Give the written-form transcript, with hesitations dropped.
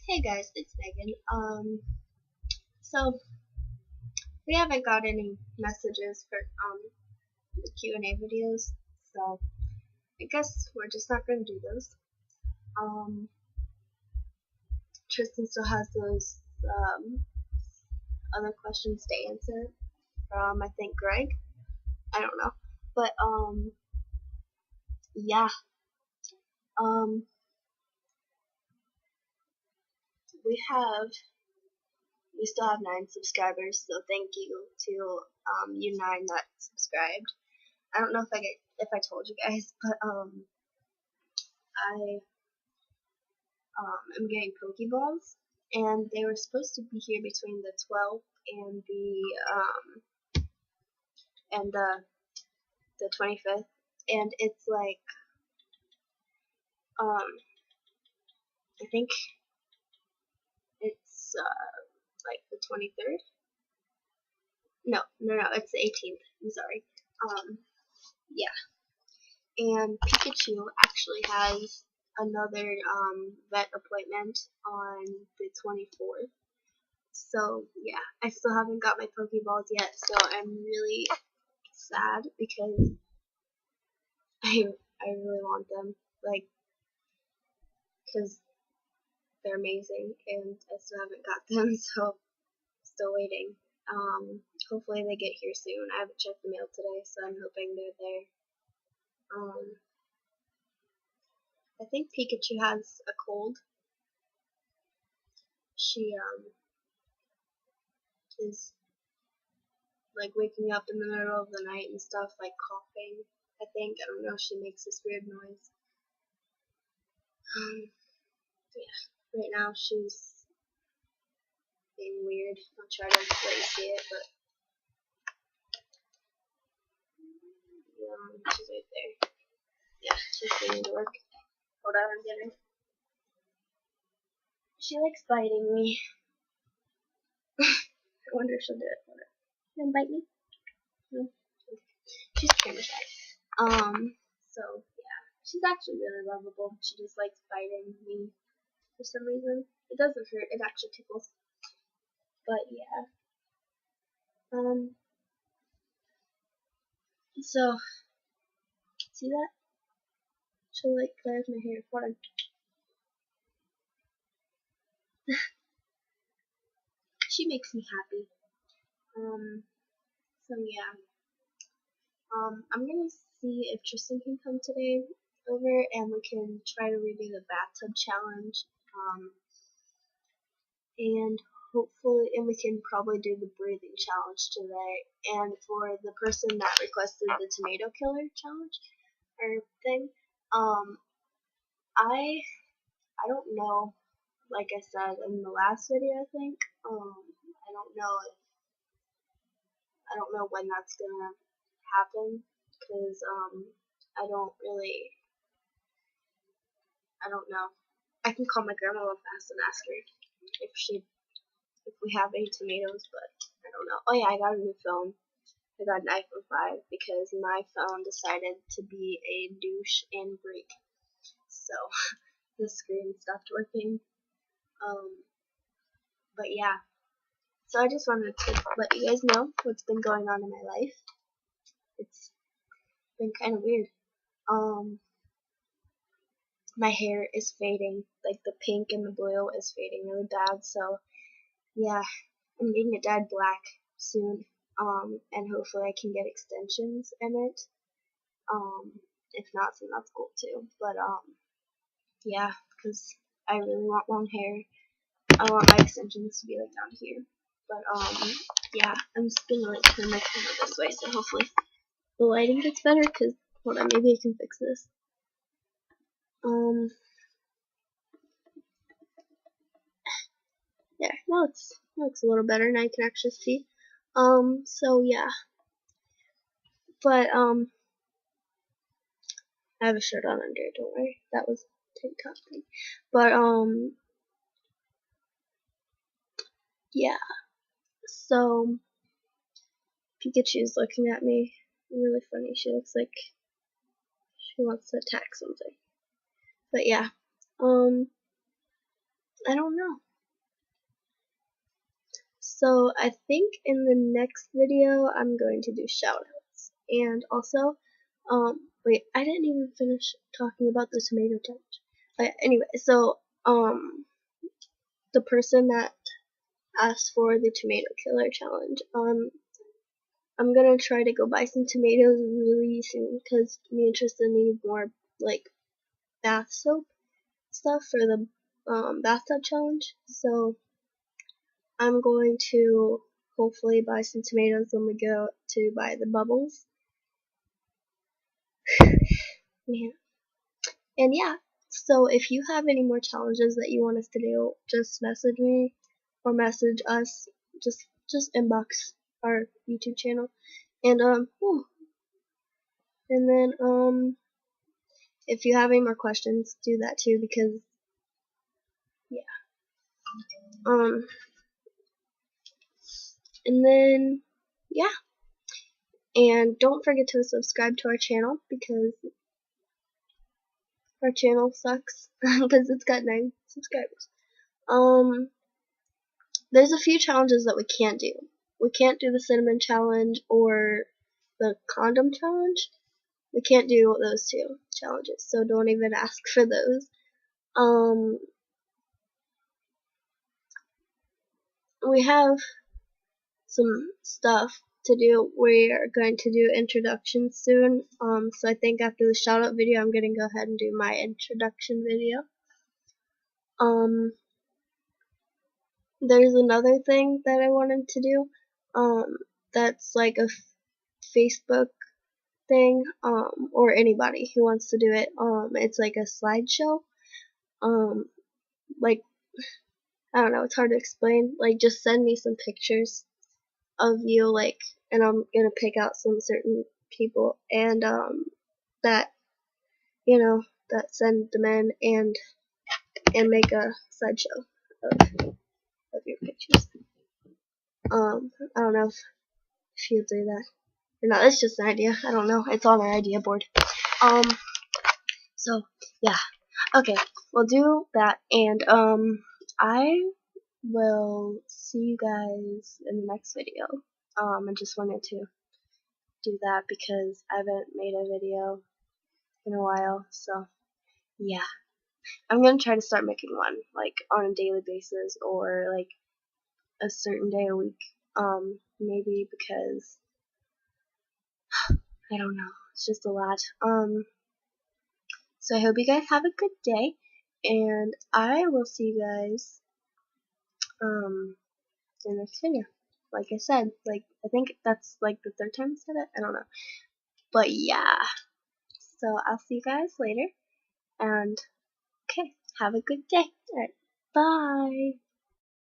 Hey guys, it's Megan. So we haven't got any messages for the Q&A videos, so I guess we're just not gonna do those. Um, Tristan still has those other questions to answer from I think Greg. I don't know, but yeah. Um, we have we still have 9 subscribers, so thank you to you 9 that subscribed. I don't know if I told you guys, but I am getting Pokeballs, and they were supposed to be here between the 12th and the 25th, and it's like um I think it's like the 23rd. No, it's the 18th. I'm sorry. Yeah, and Pikachu actually has another vet appointment on the 24th. So yeah, I still haven't got my Pokeballs yet, so I'm really sad because I I really want them, like, because they're amazing, and I still haven't got them, so still waiting. Hopefully they get here soon. I haven't checked the mail today, so I'm hoping they're there. I think Pikachu has a cold. She is like waking up in the middle of the night and stuff, like coughing. I don't know. She makes this weird noise. Yeah. Right now she's being weird. I'll try to let you see it, but she's right there. Yeah, she's going to work. Hold on, I'm getting. She likes biting me. I wonder if she'll do it. Hold on. You gonna bite me? No. She's camera shy. So yeah, she's actually really lovable. She just likes biting me for some reason. It doesn't hurt. It actually tickles. But yeah. So see that? She'll like play with my hair. Hold on. She makes me happy. So yeah. I'm gonna see if Tristan can come today over and we can try to redo the bathtub challenge. And hopefully, and we can probably do the breathing challenge today. And for the person that requested the tomato killer challenge or thing, I I don't know. Like I said in the last video, I think I don't know if I don't know when that's gonna happen because I don't really I don't know. I can call my grandma real fast and ask her if we have any tomatoes, but I don't know. Oh yeah, I got a new phone. I got an iPhone 5 because my phone decided to be a douche and break. So the screen stopped working. But yeah. So I just wanted to let you guys know what's been going on in my life. It's been kind of weird. My hair is fading. Like the pink and the blue is fading really bad. So yeah, I'm getting it dyed black soon. And hopefully I can get extensions in it. If not, then that's cool too. But yeah, because I really want long hair. I want my extensions to be like down here. But yeah, I'm just gonna like turn my camera this way, so hopefully the lighting gets better. Cause hold on, maybe I can fix this. There. Now it looks a little better, and I can actually see. So yeah, but I have a shirt on under. Don't worry, that was a tank top thing. But yeah. So Pikachu's looking at me. Really funny. She looks like she wants to attack something. But yeah. I don't know. So I think in the next video I'm going to do shoutouts. And also, wait, I didn't even finish talking about the tomato challenge. Anyway, so, the person that asked for the tomato killer challenge, I'm gonna try to go buy some tomatoes really soon because me and Tristan need more, like, bath soap stuff for the, bathtub challenge. So, I'm going to hopefully buy some tomatoes when we go to buy the bubbles. Man. And yeah, so if you have any more challenges that you want us to do, just message me or message us. Just inbox our YouTube channel. And and then if you have any more questions, do that too because yeah. And then yeah. And don't forget to subscribe to our channel because our channel sucks because it's got 9 subscribers. There's a few challenges that we can't do. We can't do the cinnamon challenge or the condom challenge. We can't do those 2 challenges, so don't even ask for those. We have some stuff to do. We are going to do introductions soon. So I think after the shout out video, I'm going to go ahead and do my introduction video. There's another thing that I wanted to do. That's like a Facebook thing, or anybody who wants to do it. It's like a slideshow. Like, I don't know, it's hard to explain. Like, just send me some pictures of you, like, and I'm gonna pick out some certain people, and, that, that send them in, and make a slideshow of your pictures. I don't know if you'll do that or not. It's just an idea. I don't know. It's on our idea board. So, yeah. Okay, we'll do that, and, I will see you guys in the next video. I just wanted to do that because I haven't made a video in a while, so, yeah. I'm gonna try to start making one, like, on a daily basis, or, like, a certain day a week, maybe because, I don't know, it's just a lot, so I hope you guys have a good day, and I will see you guys, in the next video. Like I said, like, I think that's, like, the 3rd time I said it, I don't know, but yeah, so I'll see you guys later, and, okay, have a good day, alright, bye!